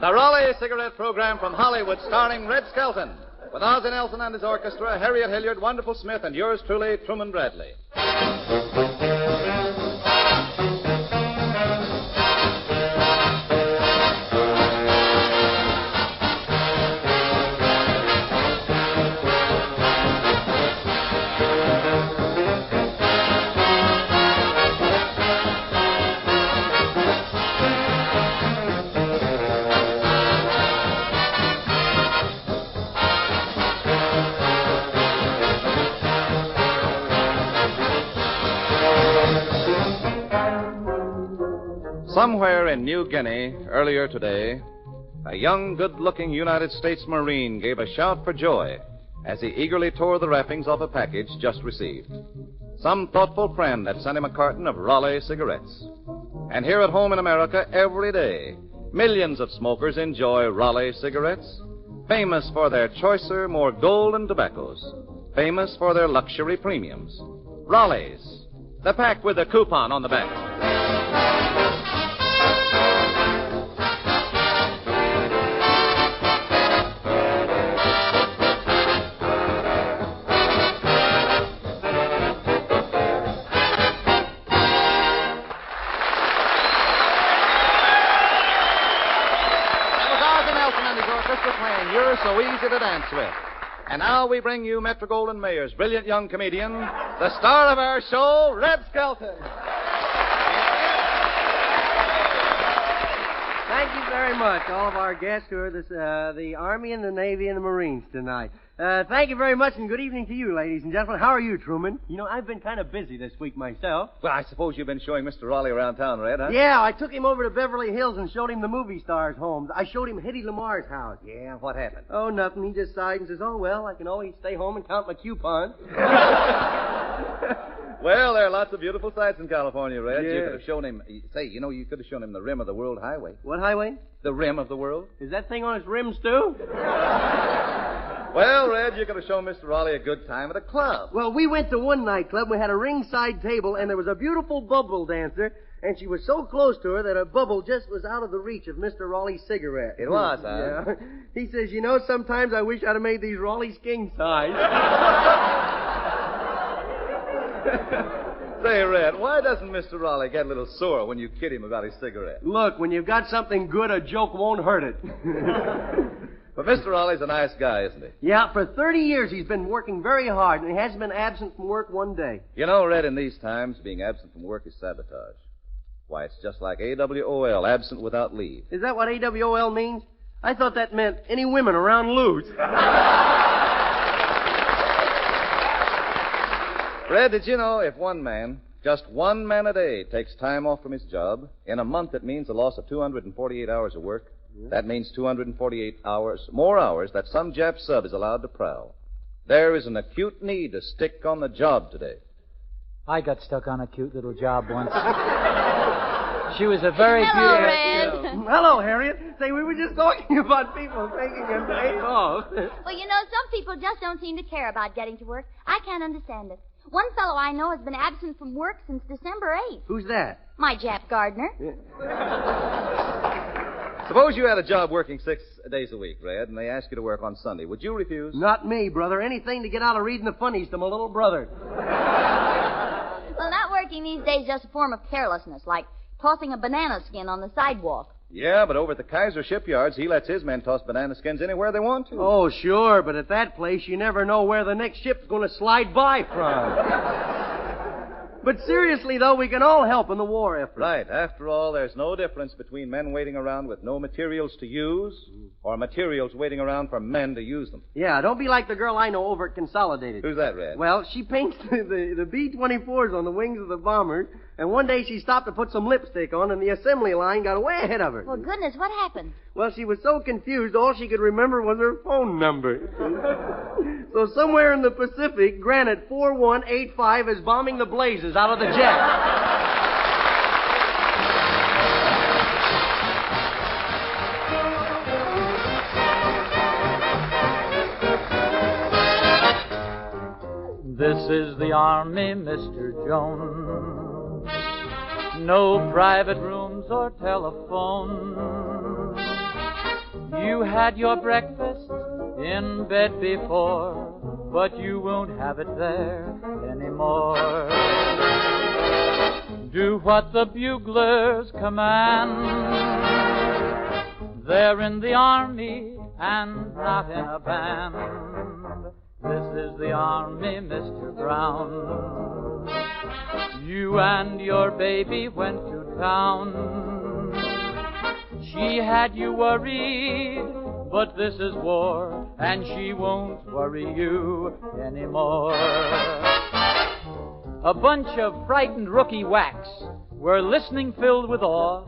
The Raleigh Cigarette Program from Hollywood, starring Red Skelton, with Ozzie Nelson and his orchestra, Harriet Hilliard, Wonderful Smith, and yours truly, Truman Bradley. Somewhere in New Guinea, earlier today, a young, good-looking United States Marine gave a shout for joy as he eagerly tore the wrappings off a package just received. Some thoughtful friend had sent him a carton of Raleigh cigarettes. And here at home in America, every day, millions of smokers enjoy Raleigh cigarettes, famous for their choicer, more golden tobaccos, famous for their luxury premiums. Raleigh's, the pack with the coupon on the back. You're so easy to dance with. And now we bring you Metro-Goldwyn-Mayer's brilliant young comedian, the star of our show, Red Skelton. Thank you very much, all of our guests who are the Army and the Navy and the Marines tonight. Thank you very much, and good evening to you, ladies and gentlemen. How are you, Truman? You know, I've been kind of busy this week myself. Well, I suppose you've been showing Mr. Raleigh around town, Red, huh? Yeah, I took him over to Beverly Hills and showed him the movie stars' homes. I showed him Hedy Lamar's house. Yeah, what happened? Oh, nothing. He just sighed and says, oh, well, I can always stay home and count my coupons. Well, there are lots of beautiful sights in California, Red. Yeah. You could have shown him, you could have shown him the rim of the World Highway. What highway? The rim of the world. Is that thing on its rims, too? Well, Red, you could have shown Mr. Raleigh a good time at a club. Well, we went to one nightclub. We had a ringside table, and there was a beautiful bubble dancer, and she was so close to her that a bubble just was out of the reach of Mr. Raleigh's cigarette. It was, huh? Yeah. He says, you know, sometimes I wish I'd have made these Raleigh's king size. Say, Red, why doesn't Mr. Raleigh get a little sore when you kid him about his cigarette? Look, when you've got something good, a joke won't hurt it. But Mr. Raleigh's a nice guy, isn't he? Yeah, for 30 years he's been working very hard, and he hasn't been absent from work one day. You know, Red, in these times, being absent from work is sabotage. Why, it's just like AWOL, absent without leave. Is that what AWOL means? I thought that meant any women around loose. Red, did you know if one man, just one man a day, takes time off from his job, in a month it means a loss of 248 hours of work? Yeah. That means 248 more hours that some Jap sub is allowed to prowl. There is an acute need to stick on the job today. I got stuck on a cute little job once. She was a very Hello, beautiful... Red. Hello, Harriet. Say, we were just talking about people taking a day off. Well, you know, some people just don't seem to care about getting to work. I can't understand it. One fellow I know has been absent from work since December 8th. Who's that? My Jap gardener. Yeah. Suppose you had a job working 6 days a week, Red, and they asked you to work on Sunday. Would you refuse? Not me, brother. Anything to get out of reading the funnies to my little brother. Well, not working these days is just a form of carelessness, like tossing a banana skin on the sidewalk. Yeah, but over at the Kaiser shipyards, he lets his men toss banana skins anywhere they want to. Oh, sure, but at that place, you never know where the next ship's going to slide by from. But seriously, though, we can all help in the war effort. Right. After all, there's no difference between men waiting around with no materials to use or materials waiting around for men to use them. Yeah, don't be like the girl I know over at Consolidated. Who's that, Red? Well, she paints the B-24s on the wings of the bombers, and one day she stopped to put some lipstick on, and the assembly line got way ahead of her. Well, goodness, what happened? Well, she was so confused, all she could remember was her phone number. So somewhere in the Pacific, Granite 4185 is bombing the blazes out of the jet. This is the Army, Mr. Jones. No private rooms or telephone. You had your breakfast in bed before, but you won't have it there anymore. Do what the buglers command. They're in the army and not in a band. This is the army, Mr. Brown. You and your baby went to town. She had you worried, but this is war, and she won't worry you anymore. A bunch of frightened rookie whacks were listening filled with awe,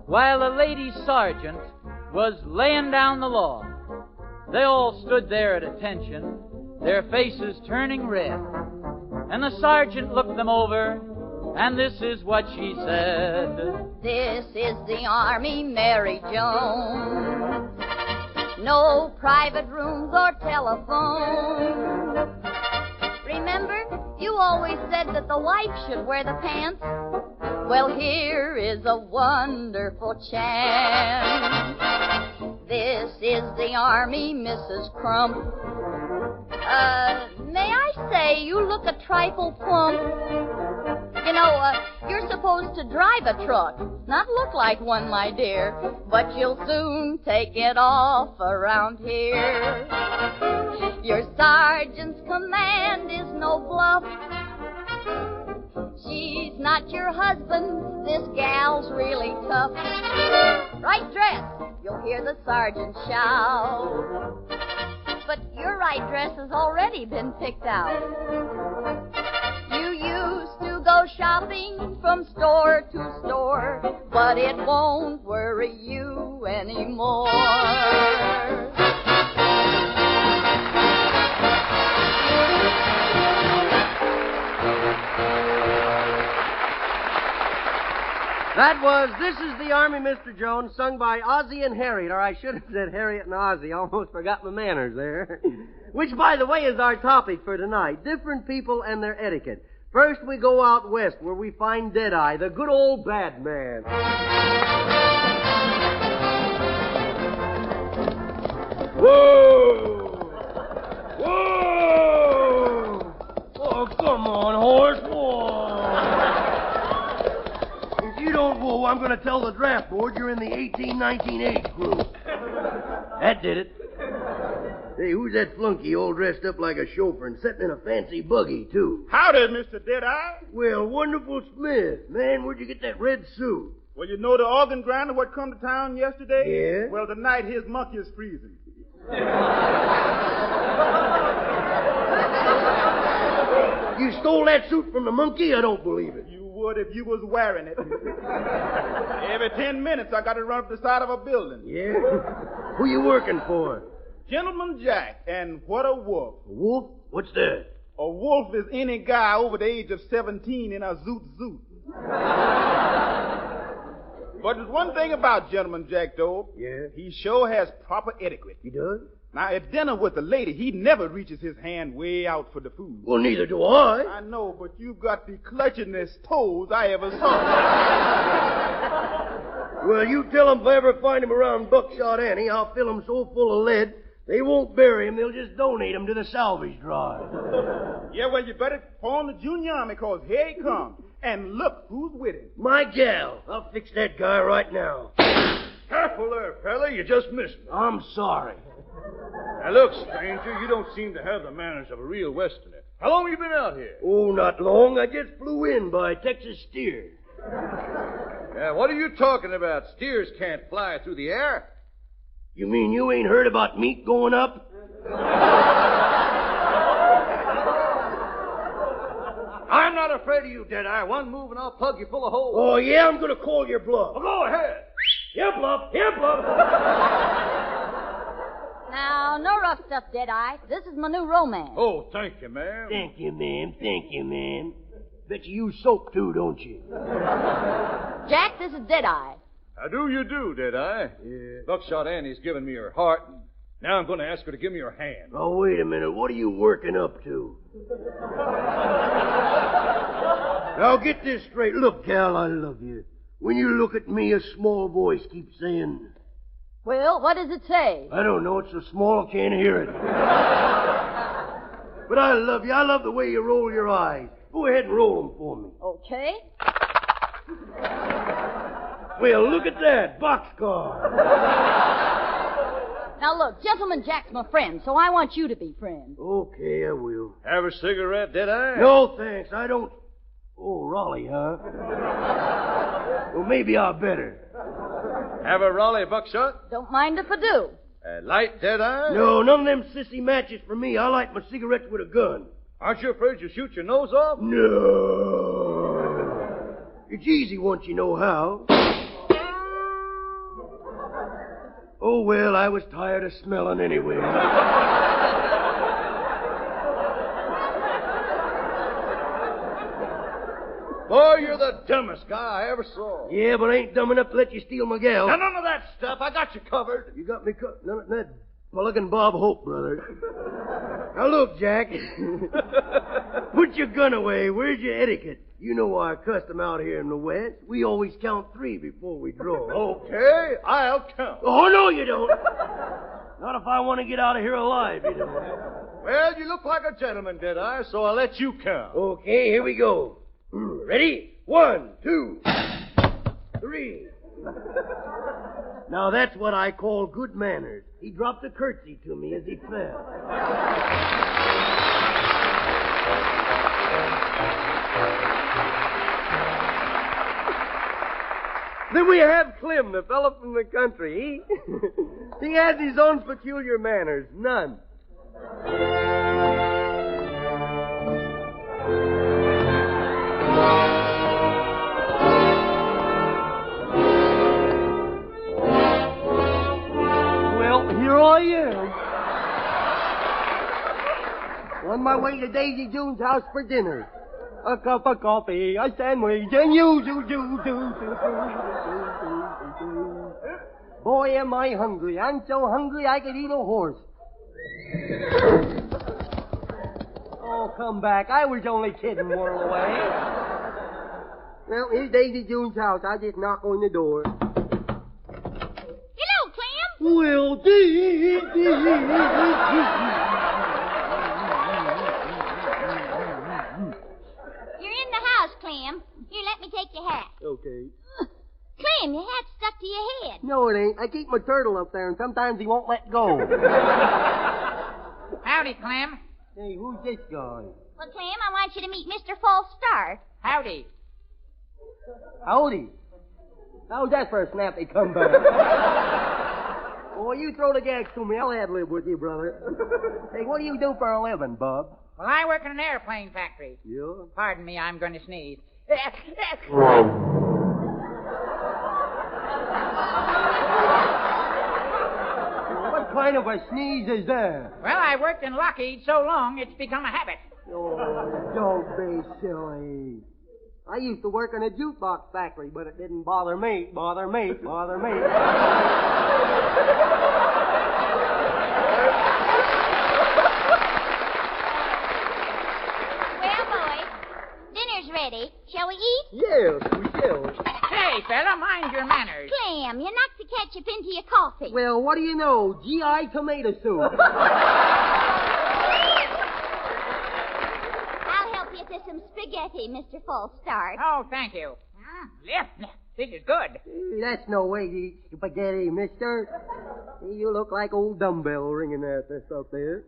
while a lady sergeant was laying down the law. They all stood there at attention, their faces turning red. And the sergeant looked them over, and this is what she said. This is the Army, Mary Jones. No private rooms or telephone. Remember, you always said that the wife should wear the pants. Well, here is a wonderful chance. This is the Army, Mrs. Crump. May I say you look a trifle plump? You know, you're supposed to drive a truck, not look like one, my dear. But you'll soon take it off around here. Your sergeant's command is no bluff. She's not your husband, this gal's really tough. Right dress, you'll hear the sergeant shout. But your right dress has already been picked out. You used to go shopping from store to store, but it won't worry you anymore. That was This is the Army, Mr. Jones, sung by Ozzie and Harriet, or I should have said Harriet and Ozzie. Almost forgot my manners there. Which, by the way, is our topic for tonight. Different people and their etiquette. First, we go out west where we find Deadeye, the good old bad man. Whoa! Whoa! Oh, come on, horse. Whoa! If you don't whoa, I'm going to tell the draft board you're in the 18-19 age group. That did it. Hey, who's that flunky all dressed up like a chauffeur and sitting in a fancy buggy, too? Howdy, Mr. Deadeye. Well, wonderful Smith. Man, where'd you get that red suit? Well, you know the organ grinder what come to town yesterday? Yeah? Well, tonight his monkey is freezing. You stole that suit from the monkey? I don't believe it. You would if you was wearing it. Every 10 minutes I got to run up the side of a building. Yeah? Who you working for? Gentleman Jack, and what a wolf. A wolf? What's that? A wolf is any guy over the age of 17 in a zoot. But there's one thing about Gentleman Jack, though. Yeah? He sure has proper etiquette. He does? Now, at dinner with the lady, he never reaches his hand way out for the food. Well, neither do I. I know, but you've got the clutchingest toes I ever saw. Well, you tell them if I ever find him around Buckshot Annie, I'll fill him so full of lead, they won't bury him. They'll just donate him to the salvage drive. Yeah, well, you better form the junior army, because here he comes. And look who's with him. My gal. I'll fix that guy right now. Careful there, fella. You just missed me. I'm sorry. Now, look, stranger, you don't seem to have the manners of a real Westerner. How long have you been out here? Oh, not long. I just flew in by Texas Steer. Yeah, what are you talking about? Steers can't fly through the air. You mean you ain't heard about meat going up? I'm not afraid of you, Deadeye. One move and I'll plug you full of holes. Oh, yeah? I'm going to call your bluff. Well, go ahead. Here, bluff. Here, bluff. Now, no rough stuff, Deadeye. This is my new romance. Oh, thank you, ma'am. Thank you, ma'am. Thank you, ma'am. Bet you use soap, too, don't you? Jack, this is Deadeye. How do you do, Deadeye? Yeah. Buckshot Annie's given me her heart, and now I'm going to ask her to give me her hand. Oh, wait a minute. What are you working up to? Now, get this straight. Look, gal, I love you. When you look at me, a small voice keeps saying, Well, what does it say? I don't know. It's so small I can't hear it. But I love you. I love the way you roll your eyes. Go ahead and roll them for me. Okay. Well, look at that. Boxcar. Now, look, Gentleman Jack's my friend, so I want you to be friends. Okay, I will. Have a cigarette, did I? No, thanks. I don't... Oh, Raleigh, huh? Well, maybe I better. Have a Raleigh buckshot? Don't mind if I do. Light, did I? No, none of them sissy matches for me. I like my cigarettes with a gun. Aren't you afraid you'll shoot your nose off? No. It's easy once you know how. Oh, well, I was tired of smelling anyway. Boy, you're the dumbest guy I ever saw. Yeah, but I ain't dumb enough to let you steal my gal. Now, none of that stuff. I got you covered. You got me none of that Pelican Bob Hope, brother. Now, look, Jack. Put your gun away. Where's your etiquette? You know our custom out here in the West. We always count 3 before we draw. Okay, I'll count. Oh, no, you don't. Not if I want to get out of here alive, you don't. Well, you look like a gentleman, did I? So I'll let you count. Okay, here we go. Ready? 1, 2, 3. Now that's what I call good manners. He dropped a curtsy to me as he fell. Then we have Clem, the fellow from the country. He has his own peculiar manners. None. Well, here I am. On my way to Daisy June's house for dinner. A cup of coffee, a sandwich, and you. Boy, am I hungry. I'm so hungry I could eat a horse. Oh, come back. I was only kidding, whirl away. Well, here's Daisy June's house. I just knock on the door. Hello, Clem. Well, You're in the house, Clem. Here, let me take your hat. okay. Clem, your hat's stuck to your head. No, it ain't. I keep my turtle up there, and sometimes he won't let go. Howdy, Clem. Hey, who's this guy? Well, Clem, I want you to meet Mr. False Start. Howdy. Howdy. How's that for a snappy comeback? Boy, you throw the gags to me. I'll ad-lib with you, brother. Hey, what do you do for a living, bub? Well, I work in an airplane factory. Yeah? Pardon me, I'm going to sneeze. What kind of a sneeze is that? Well, I worked in Lockheed so long, it's become a habit. Oh, don't be silly. I used to work in a jukebox factory, but it didn't bother me. Well, boy, dinner's ready. Shall we eat? Yes, we shall. Hey, fella, mind your manners. Clem, you knocked the ketchup into your coffee. Well, what do you know? GI tomato soup. I'll help you to some spaghetti, Mr. False Start. Oh, thank you. This is good. That's no way to eat spaghetti, mister. You look like old dumbbell ringing that up there.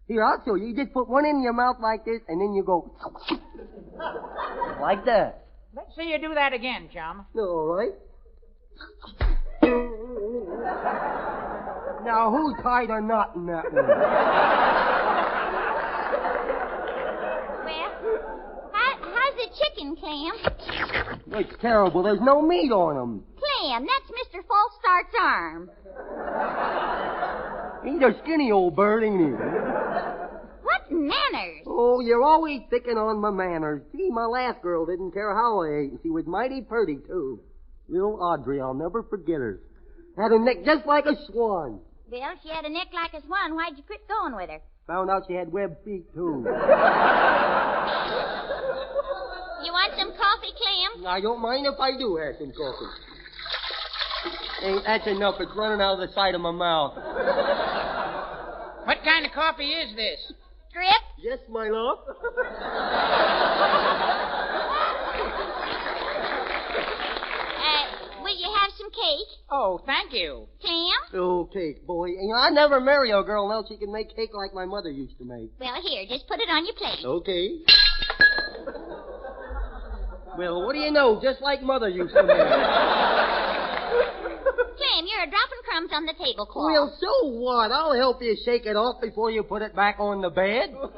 Here, I'll show you. You just put one in your mouth like this, and then you go like that. Let's see you do that again, chum. All right. Now, who tied a knot in that one? Well, how's the chicken, Clem? It's terrible. There's no meat on them. Clem, that's Mr. False Start's arm. He's a skinny old bird, ain't he? What manners? Oh, you're always picking on my manners. See, my last girl didn't care how I ate, and she was mighty pretty, too. Little Audrey, I'll never forget her. Had a neck just like a swan. Well, she had a neck like a swan. Why'd you quit going with her? Found out she had webbed feet, too. You want some coffee, Clem? I don't mind if I do have some coffee. Ain't that's enough. It's running out of the side of my mouth. What kind of coffee is this? Drip? Yes, my love. Will you have some cake? Oh, thank you. Clam? Oh, cake, boy. You know, I never marry a girl unless she can make cake like my mother used to make. Well, here, just put it on your plate. Okay. Well, what do you know? Just like Mother used to make. Clam, you're dropping crumbs on the tablecloth. Well, so what? I'll help you shake it off before you put it back on the bed. Well,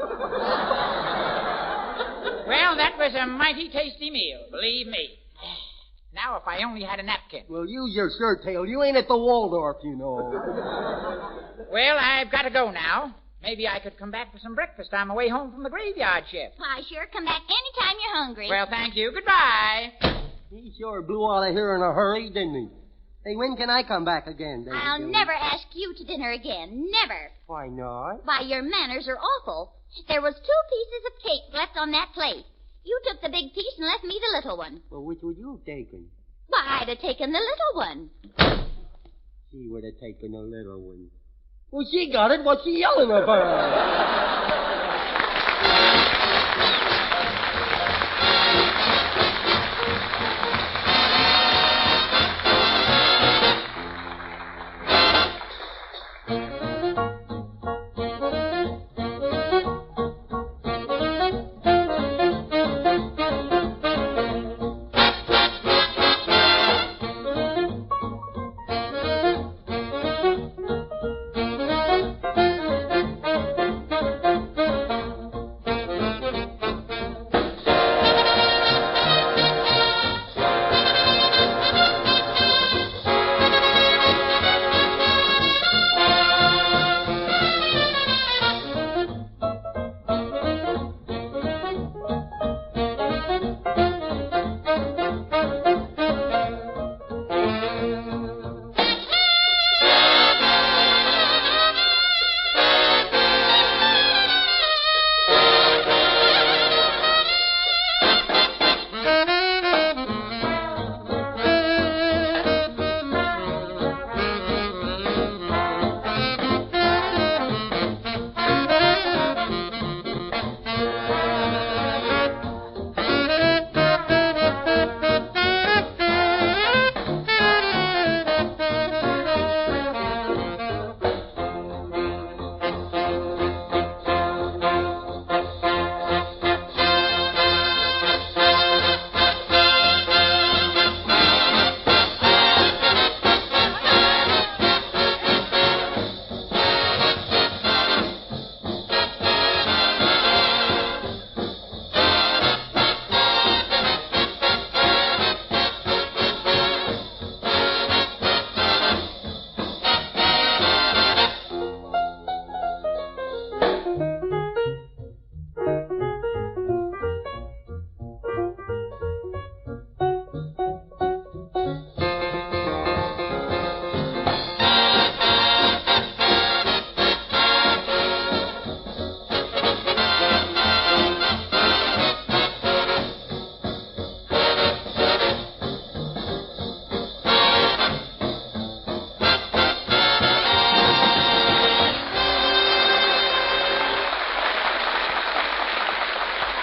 that was a mighty tasty meal, believe me. Now, if I only had a napkin. Well, use your shirt tail. You ain't at the Waldorf, you know. Well, I've got to go now. Maybe I could come back for some breakfast on my way home from the graveyard shift. Why, sure, come back anytime you're hungry. Well, thank you. Goodbye. He sure blew out of here in a hurry, didn't he? Hey, when can I come back again, Davy? I'll never ask you to dinner again. Never. Why not? Why, your manners are awful. There was 2 pieces of cake left on that plate. You took the big piece and left me the little one. Well, which would you have taken? Why, I'd have taken the little one. She would have taken the little one. Well, she got it. What's she yelling about?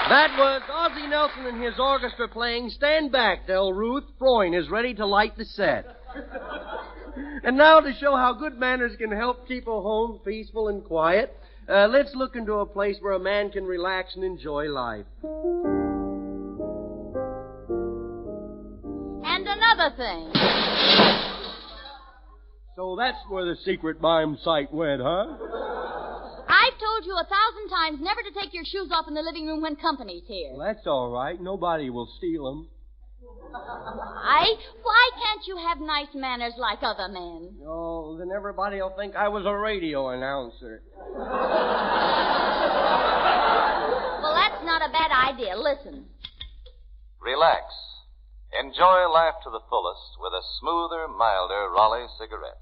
That was Ozzie Nelson and his orchestra playing Stand Back, Del Ruth. Freund is ready to light the set. And now to show how good manners can help keep a home peaceful and quiet, let's look into a place where a man can relax and enjoy life. And another thing. So that's where the secret mime site went, huh? I've told you 1,000 times never to take your shoes off in the living room when company's here. Well, that's all right. Nobody will steal them. Why can't you have nice manners like other men? Oh, then everybody will think I was a radio announcer. Well, that's not a bad idea. Listen. Relax. Enjoy life to the fullest with a smoother, milder Raleigh cigarette.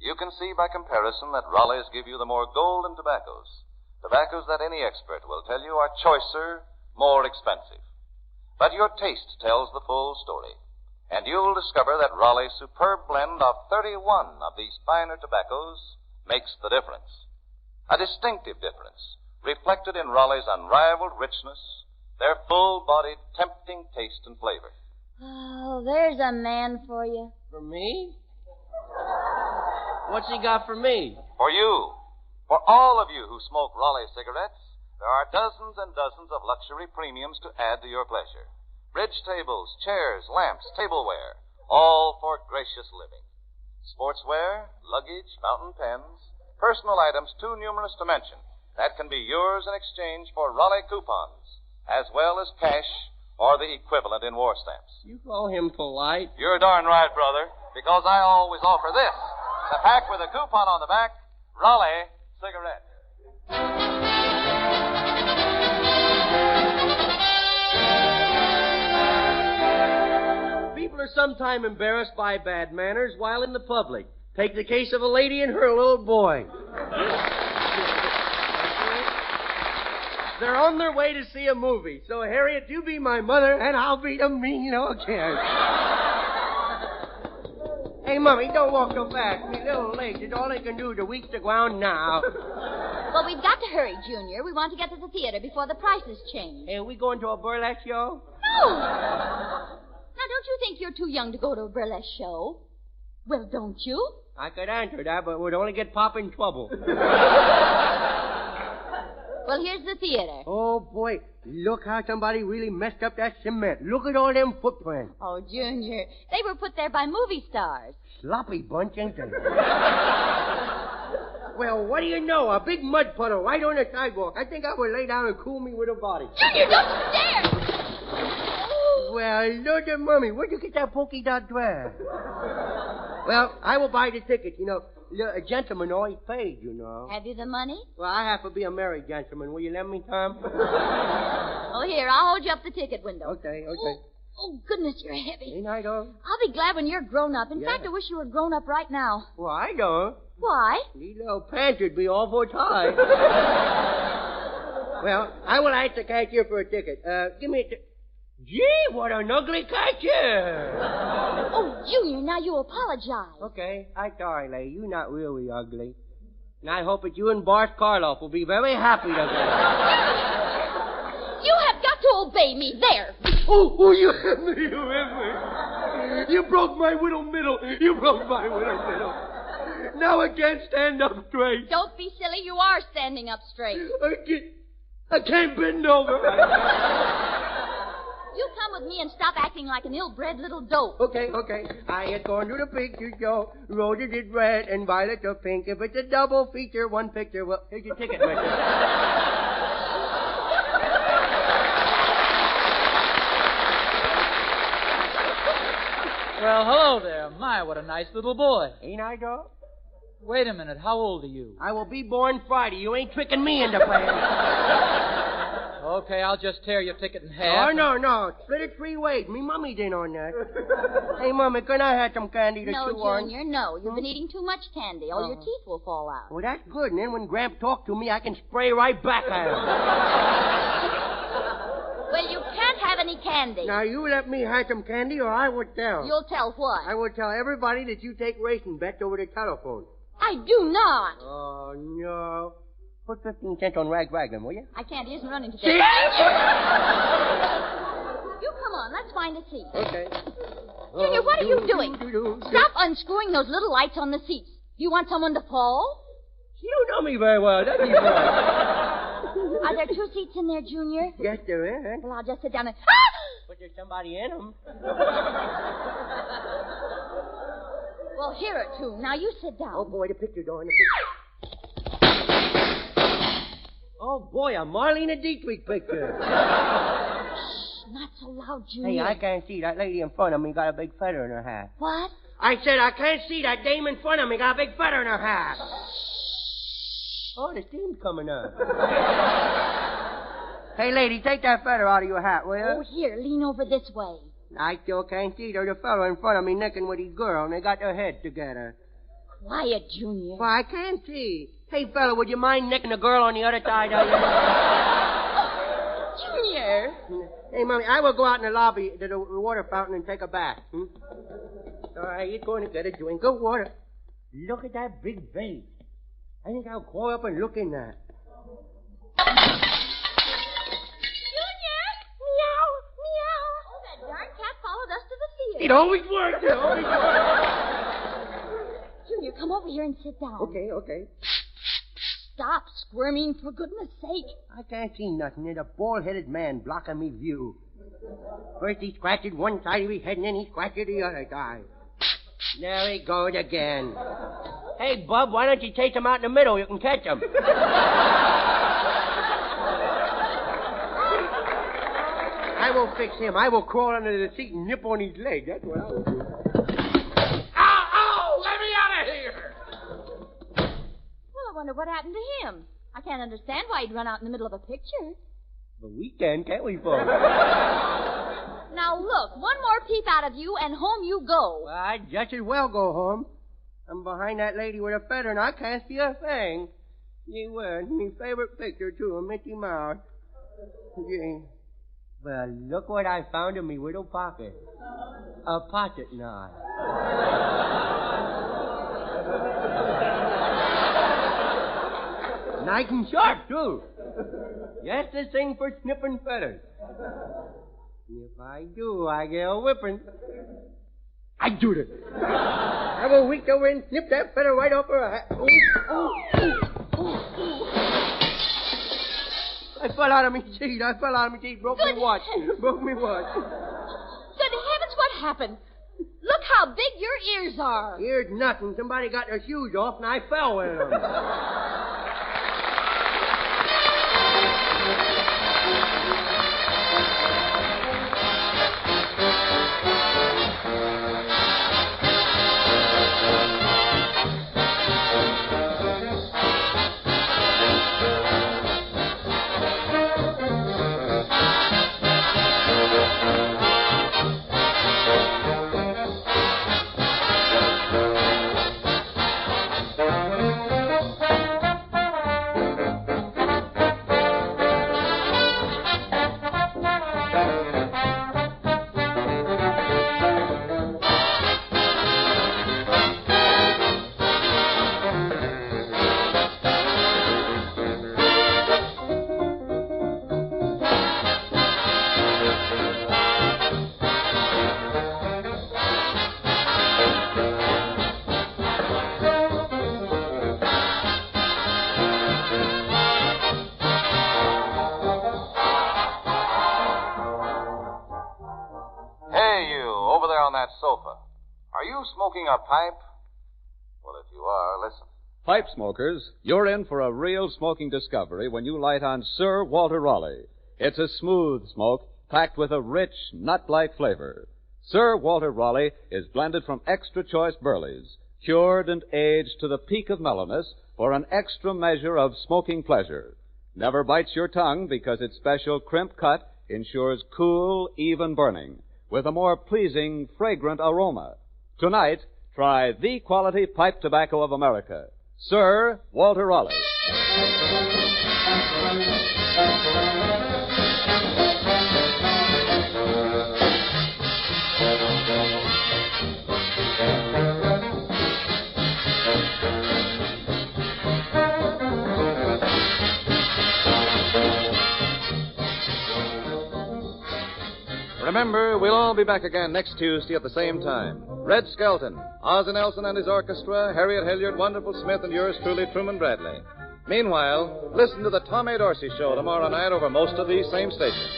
You can see by comparison that Raleighs give you the more golden tobaccos. Tobaccos that any expert will tell you are choicer, more expensive. But your taste tells the full story. and you'll discover that Raleigh's superb blend of 31 of these finer tobaccos makes the difference. A distinctive difference, reflected in Raleigh's unrivaled richness, their full-bodied, tempting taste and flavor. Oh, there's a man for you. For me? What's he got for me? For you, for all of you who smoke Raleigh cigarettes, there are dozens and dozens of luxury premiums to add to your pleasure. Bridge tables, chairs, lamps, tableware, all for gracious living. Sportswear, luggage, fountain pens, personal items too numerous to mention, that can be yours in exchange for Raleigh coupons, as well as cash or the equivalent in war stamps. You call him polite? You're darn right, brother, because I always offer this, a pack with a coupon on the back, Raleigh cigarettes. People are sometimes embarrassed by bad manners while in the public. Take the case of a lady and her little boy. They're on their way to see a movie. So, Harriet, you be my mother, and I'll be the mean old kid. Hey, Mummy, don't walk so fast. Me little legs is all I can do to reach the ground now. Well, we've got to hurry, Junior. We want to get to the theater before the prices change. Hey, are we going to a burlesque show? No! Now, don't you think you're too young to go to a burlesque show? Well, don't you? I could answer that, but we'd only get Pop in trouble. Well, here's the theater. Oh, boy. Look how somebody really messed up that cement. Look at all them footprints. Oh, Junior, they were put there by movie stars. Sloppy bunch, ain't they? Well, what do you know? A big mud puddle right on the sidewalk. I think I would lay down and cool me with a body. Junior, don't you dare! Well, Lord of Mummy, where'd you get that polka dot dress? Well, I will buy the ticket, you know. A gentleman always paid, you know. Have you the money? Well, I have to be a married gentleman. Will you lend me, Tom? Oh, here, I'll hold you up the ticket window. Okay. Oh, goodness, you're heavy. Ain't I, though? I'll be glad when you're grown up. In fact, I wish you were grown up right now. Well, I don't. Why? These little pants would be awful tight. Well, I will ask the cashier for a ticket. Give me a ticket. Gee, what an ugly cashier! Oh, Junior, now you apologize. Okay, I'm sorry, lady. You're not really ugly. And I hope that you and Bart Karloff will be very happy together. You have got to obey me. There. Oh, you hit me. You broke my middle. Now I can't stand up straight. Don't be silly. You are standing up straight. I can't bend over. You come with me and stop acting like an ill-bred little dope. Okay. I had gone to the picture show. Roses is red and violets are pink. If it's a double feature, one picture, well, here's your ticket, mister. Well, hello there. My, what a nice little boy. Ain't I, dog? Wait a minute. How old are you? I will be born Friday. You ain't tricking me into playing. Okay, I'll just tear your ticket in half. Oh, no. Split it 3 ways. Me mummy's in on that. Hey, Mummy, can I have some candy to chew on? No, Junior, no. You've been eating too much candy. All your teeth will fall out. Well, that's good. And then when Gramp talks to me, I can spray right back at him. Well, you can't have any candy. Now, you let me have some candy or I will tell. You'll tell what? I will tell everybody that you take racing bets over the telephone. I do not. Oh, no. Put 15 cents on Ragwagon, will you? I can't. He isn't running today. See? You come on. Let's find a seat. Okay. Junior, what are you doing? Stop unscrewing those little lights on the seats. Do you want someone to fall? You don't know me very well, does he? Are there 2 seats in there, Junior? Yes, there is. Well, I'll just sit down and... But there's somebody in them. Well, here are 2. Now you sit down. Oh, boy, the picture door in the picture. Oh, boy, a Marlena Dietrich picture. Shh, not so loud, Junior. Hey, I can't see. That lady in front of me got a big feather in her hat. What? I said I can't see. That dame in front of me got a big feather in her hat. Oh, the steam's coming up. Hey, lady, take that feather out of your hat, will you? Oh, here, lean over this way. I still can't see. There's a fellow in front of me necking with his girl, and they got their heads together. Quiet, Junior. Well, I can't see. Hey, fella, would you mind necking a girl on the other side of you? Junior! there. Hey, Mommy, I will go out in the lobby to the water fountain and take a bath. All right, you're going to get a drink of water. Look at that big vase. I think I'll go up and look in that. Junior! Meow! Meow! Oh, that darn cat followed us to the theater. It always works. It always works. Junior, come over here and sit down. Okay. Stop squirming, for goodness sake. I can't see nothing. There's a bald-headed man blocking me view. First he scratches one side of his head, and then he scratches the other side. There he goes again. Hey, Bub, why don't you take him out in the middle? You can catch him. I will fix him. I will crawl under the seat and nip on his leg. That's what I will do. Ow! Let me out of here! Well, I wonder what happened to him. I can't understand why he'd run out in the middle of a picture. But we can, can't we, folks? Now, look, one more peep out of you, and home you go. Well, I'd just as well go home. I'm behind that lady with a feather, and I can't see a thing. Gee whiz, my favorite picture, too, of Mickey Mouse. Gee. Well, look what I found in my little pocket. A pocket knife. Nice and sharp, too. Just the thing for snipping feathers. If I do, I get a whipping. I do it. I will reach over and snip that feather right off her hat. I fell out of my seat. Broke me watch. Good heavens, what happened? Look how big your ears are. Ears nothing. Somebody got their shoes off, and I fell with them. Smoking a pipe? Well, if you are, listen. Pipe smokers, you're in for a real smoking discovery when you light on Sir Walter Raleigh. It's a smooth smoke packed with a rich, nut-like flavor. Sir Walter Raleigh is blended from extra choice burleys, cured and aged to the peak of mellowness for an extra measure of smoking pleasure. Never bites your tongue because its special crimp cut ensures cool, even burning with a more pleasing, fragrant aroma. Tonight, try the quality pipe tobacco of America, Sir Walter Raleigh. Remember, we'll all be back again next Tuesday at the same time. Red Skelton, Ozzie Nelson and his orchestra, Harriet Hilliard, Wonderful Smith, and yours truly, Truman Bradley. Meanwhile, listen to the Tom A. Dorsey Show tomorrow night over most of these same stations.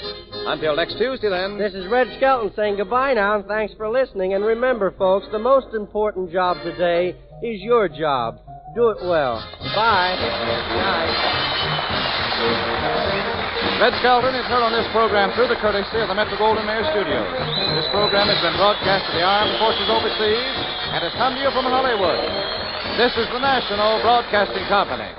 Until next Tuesday, then. This is Red Skelton saying goodbye now, and thanks for listening. And remember, folks, the most important job today is your job. Do it well. Bye. Red Skelton is heard on this program through the courtesy of the Metro-Goldwyn-Mayer Studios. This program has been broadcast to the armed forces overseas and has come to you from Hollywood. This is the National Broadcasting Company.